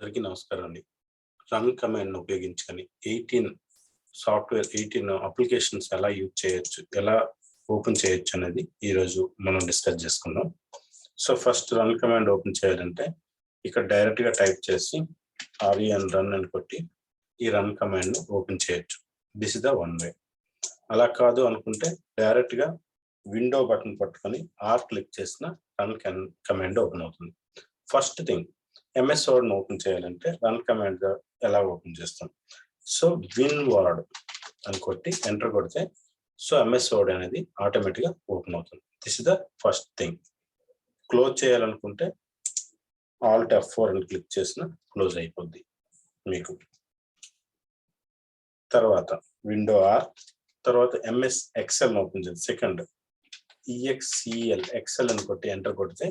అందరికీ నమస్కారం అండి. రన్ కమాండ్‌ని ఉపయోగించుకొని 18 అప్లికేషన్స్ ఎలా యూజ్ చేయొచ్చు, ఎలా ఓపెన్ చేయొచ్చు అనేది ఈరోజు మనం డిస్కస్ చేసుకుందాం. So first run command open చేయాలంటే ఇక్కడ డైరెక్ట్‌గా టైప్ చేసి REN రన్ అని కొట్టి ఈ రన్ కమాండ్‌ని ఓపెన్ చేయొచ్చు. This is the one way. అలా కాదు అనుకుంటే డైరెక్ట్‌గా విండో బటన్ పట్టుకొని క్లిక్ చేసిన రన్ కమాండ్ ఓపెన్ అవుతుంది. ఫస్ట్ థింగ్ MS వర్డ్ని ఓపెన్ చేయాలంటే రన్ కమాండ్ ఎలా ఓపెన్ చేస్తాం. సో విన్ వర్డ్ అని కొట్టి ఎంటర్ కొడితే సో MS వర్డ్ అనేది ఆటోమేటిక్గా ఓపెన్ అవుతుంది. This is the first thing. Close చేయాలనుకుంటే Alt F4 అని క్లిక్ చేసిన క్లోజ్ అయిపోద్ది మీకు. తర్వాత విండో తర్వాత MS ఎక్సెల్ ఓపెన్ చేయాలి. సెకండ్ EXCL ఎక్సెల్ అని కొట్టి ఎంటర్ కొడితే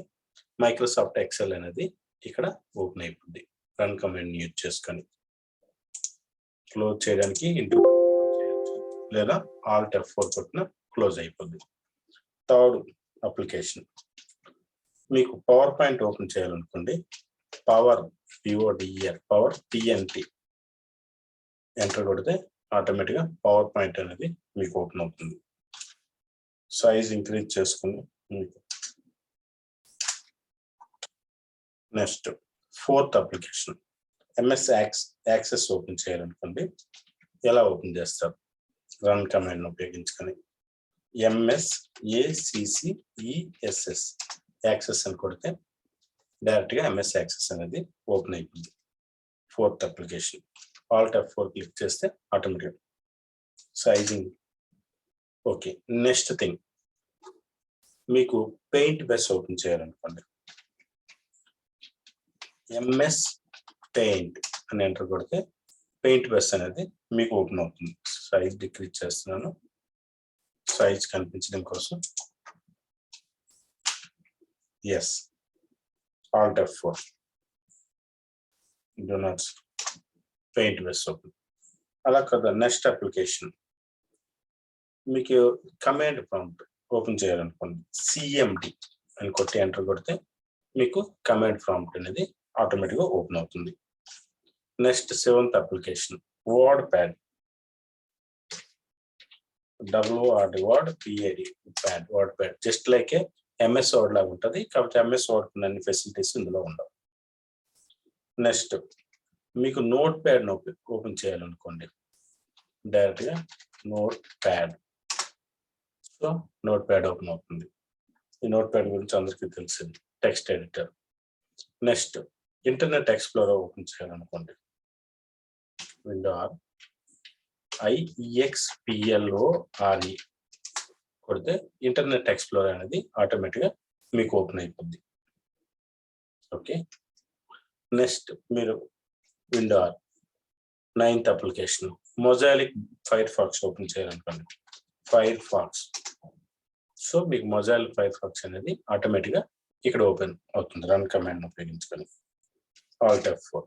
మైక్రోసాఫ్ట్ ఎక్సెల్ అనేది ఇక్కడ ఓపెన్ అయిపోద్ది రన్ కమాండ్ యూజ్ చేసుకొని. క్లోజ్ చేయడానికి చేయొచ్చు లేదా Alt F4 కొట్టిన క్లోజ్ అయిపోద్ది. థర్డ్ అప్లికేషన్ మీకు పవర్ పాయింట్ ఓపెన్ చేయాలనుకోండి. పవర్ PNT ఎంటర్ కొడితే ఆటోమేటిక్గా పవర్ పాయింట్ అనేది మీకు ఓపెన్ అవుతుంది. సైజ్ ఇంక్రీజ్ చేసుకుని మీకు next fourth application MS access open చేయాలనుకోండి. ఎలా ఓపెన్ చేస్తారు రన్ కమాండ్ ఉపయోగించుకొని MS ACCESS యాక్సెస్ అని కొడితే డైరెక్ట్గా MS యాక్సెస్ అనేది ఓపెన్ అయిపోయింది. Fourth application Alt F4 click చేస్తే automatic sizing okay. Next thing మీకు పెయింట్ బెస్ ఓపెన్ చేయాలనుకోండి. MS పెయింట్ అని ఎంటర్ కొడితే పెయింట్ బెస్ అనేది మీకు ఓపెన్ అవుతుంది. సైజ్ డిక్రీజ్ చేస్తున్నాను సైజ్ కనిపించడం కోసం. Yes Alt F4 do not paint బెస్ ఓపెన్. అలా కదా. నెక్స్ట్ అప్లికేషన్ మీకు కమాండ్ ప్రాంప్ట్ ఓపెన్ చేయాలనుకోండి. CMD అని కొట్టి ఎంటర్ కొడితే మీకు కమాండ్ ప్రాంప్ట్ అనేది ఆటోమేటిక్గా ఓపెన్ అవుతుంది. Next seventh application word pad word pad just like MS word లాగా ఉంటుంది. కాబట్టి MS వర్డ్ అన్ని ఫెసిలిటీస్ ఇందులో ఉండవు. నెక్స్ట్ మీకు నోట్ ప్యాడ్ ఓపెన్ చేయాలనుకోండి. డైరెక్ట్గా note pad so note pad open అవుతుంది. ఈ నోట్ ప్యాడ్ గురించి అందరికీ తెలిసింది, text editor. Next internet explorer open చేయాలనుకోండి. Window IEXPLORE కొడితే ఇంటర్నెట్ ఎక్స్ప్లోరర్ అనేది ఆటోమేటిక్గా మీకు ఓపెన్ అయిపోద్ది. ఓకే. నెక్స్ట్ మీరు window ninth application mosaic Firefox open చేయాలనుకోండి. Firefox so మీకు మొజాయిక్ ఫైర్ఫాక్స్ అనేది ఆటోమేటిక్గా ఇక్కడ ఓపెన్ అవుతుంది రన్ కమాండ్ ఉపయోగించుకొని. Alt F4.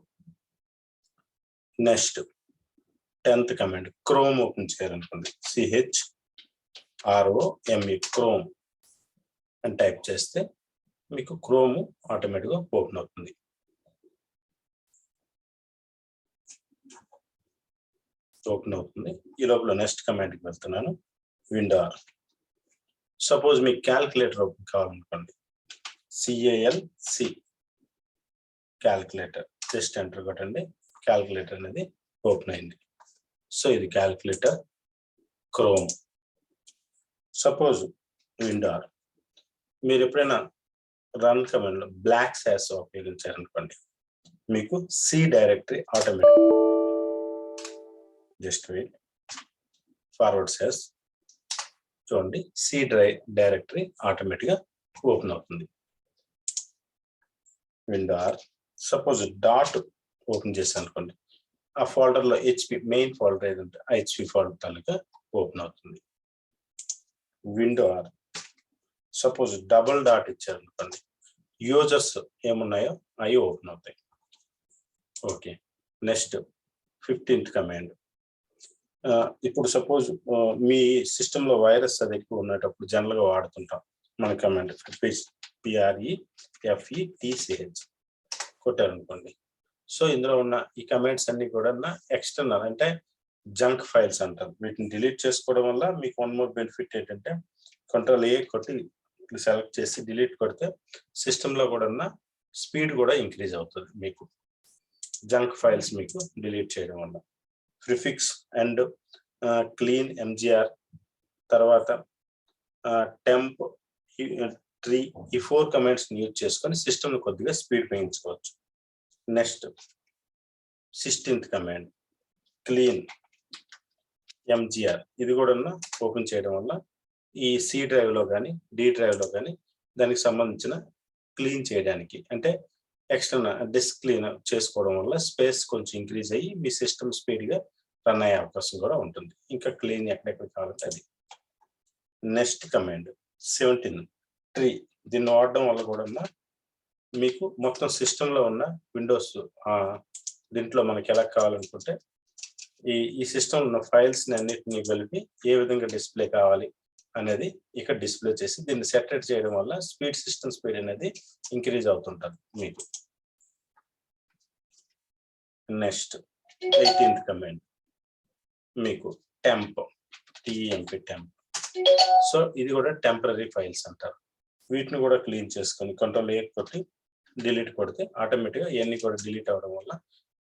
Next 10th command chrome open చేయాలనుకోండి. CHROME chrome అని టైప్ చేస్తే మీకు క్రోమ్ ఆటోమేటిక్గా ఓపెన్ అవుతుంది. ఈ లోపల నెక్స్ట్ కమాండ్కి వెళ్తున్నాను. విండో సపోజ్ మీకు క్యాల్కులేటర్ ఓపెన్ కావాలనుకోండి. CALC క్యాల్కులేటర్ జస్ట్ ఎంటర్ కొట్టండి. క్యాల్కులేటర్ అనేది ఓపెన్ అయింది. సో ఇది క్యాల్కులేటర్ క్రోమ్. సపోజ్ విండో మీరు ఎప్పుడైనా రన్ కమాండ్లో బ్లాక్ సాస్ ఉపయోగించారనుకోండి. మీకు C directory automatic just wait forward సాస్ చూడండి. C డైరెక్టరీ ఆటోమేటిక్గా ఓపెన్ అవుతుంది. విండో సపోజ్ డాట్ ఓపెన్ చేశాను అనుకోండి. ఆ ఫోల్డర్లో HP మెయిన్ ఫోల్డర్ ఏదంటే HP ఫోల్డర్ తాలూకా ఓపెన్ అవుతుంది. విండో సపోజ్ డబుల్ డాట్ ఇచ్చారనుకోండి. యూజర్స్ ఏమున్నాయో అవి ఓపెన్ అవుతాయి. ఓకే. నెక్స్ట్ 15th కమాండ్ ఇప్పుడు సపోజ్ మీ సిస్టంలో వైరస్ అది ఎక్కువ ఉన్నప్పుడు జనరల్గా వాడుతుంటాం మన కమాండ్ PREFETCH కొట్టారనుకోండి. సో ఇందులో ఉన్న ఈ కమెంట్స్ అన్ని కూడా ఎక్స్టర్నల్ అంటే జంక్ ఫైల్స్ అంటారు. వీటిని డిలీట్ చేసుకోవడం వల్ల మీకు వన్ మోర్ బెనిఫిట్ ఏంటంటే కంట్రోల్ ఏ కొట్టి సెలెక్ట్ చేసి డిలీట్ కొడితే సిస్టంలో కూడా స్పీడ్ కూడా ఇంక్రీజ్ అవుతుంది మీకు జంక్ ఫైల్స్ మీకు డిలీట్ చేయడం వల్ల. ప్రిఫిక్స్ అండ్ క్లీన్ ఎంజిఆర్ తర్వాత టెంప్ ట్రీ ఈ 4 కమాండ్స్ యూజ్ చేసుకొని సిస్టమ్ కొద్దిగా స్పీడ్ పెంచుకోవచ్చు. Next 16th command clean MGR ఇది కూడా ఓపెన్ చేయడం వల్ల ఈ సి డ్రైవ్ లో కానీ డి డ్రైవ్ లో కానీ దానికి సంబంధించిన క్లీన్ చేయడానికి అంటే ఎక్స్టర్నల్ డిస్క్ క్లీన్ చేసుకోవడం వల్ల స్పేస్ కొంచెం ఇంక్రీజ్ అయ్యి మీ సిస్టమ్ స్పీడ్గా రన్ అయ్యే అవకాశం కూడా ఉంటుంది. ఇంకా క్లీన్ ఎక్కడెక్కడ కావాలంటే అది. నెక్స్ట్ కమాండ్ 17 ట్రీ దీన్ని వాడడం వల్ల కూడా మీకు మొత్తం సిస్టంలో ఉన్న విండోస్ దీంట్లో మనకి ఎలా కావాలనుకుంటే ఈ సిస్టమ్ ఉన్న ఫైల్స్ అన్నిటిని కలిపి ఏ విధంగా డిస్ప్లే కావాలి అనేది ఇక్కడ డిస్ప్లే చేసి దీన్ని సెటరేట్ చేయడం వల్ల సిస్టమ్ స్పీడ్ అనేది ఇంక్రీజ్ అవుతుంటుంది మీకు. నెక్స్ట్ 18th కమాండ్ మీకు టెంప్ టిఎంపి టెంప్. సో ఇది కూడా టెంపరరీ ఫైల్స్ అంటారు. వీటిని కూడా క్లీన్ చేసుకొని కంట్రోల్ ఏ కొట్టి డిలీట్ కొడితే ఆటోమేటిక్గా ఇవన్నీ కూడా డిలీట్ అవ్వడం వల్ల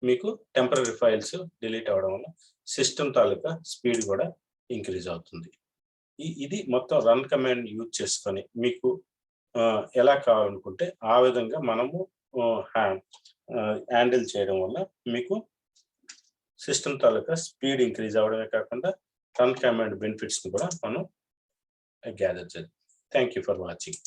మీకు టెంపరరీ ఫైల్స్ డిలీట్ అవ్వడం వల్ల సిస్టమ్ తాలూకా స్పీడ్ కూడా ఇంక్రీజ్ అవుతుంది. ఇది మొత్తం రన్ కమాండ్ యూజ్ చేసుకొని మీకు ఎలా కావాలనుకుంటే ఆ విధంగా మనము హ్యాండిల్ చేయడం వల్ల మీకు సిస్టమ్ తాలూకా స్పీడ్ ఇంక్రీజ్ అవ్వడమే కాకుండా రన్ కమాండ్ బెనిఫిట్స్ని కూడా మనం గ్యాదర్ చేద్దాం. Thank you for watching.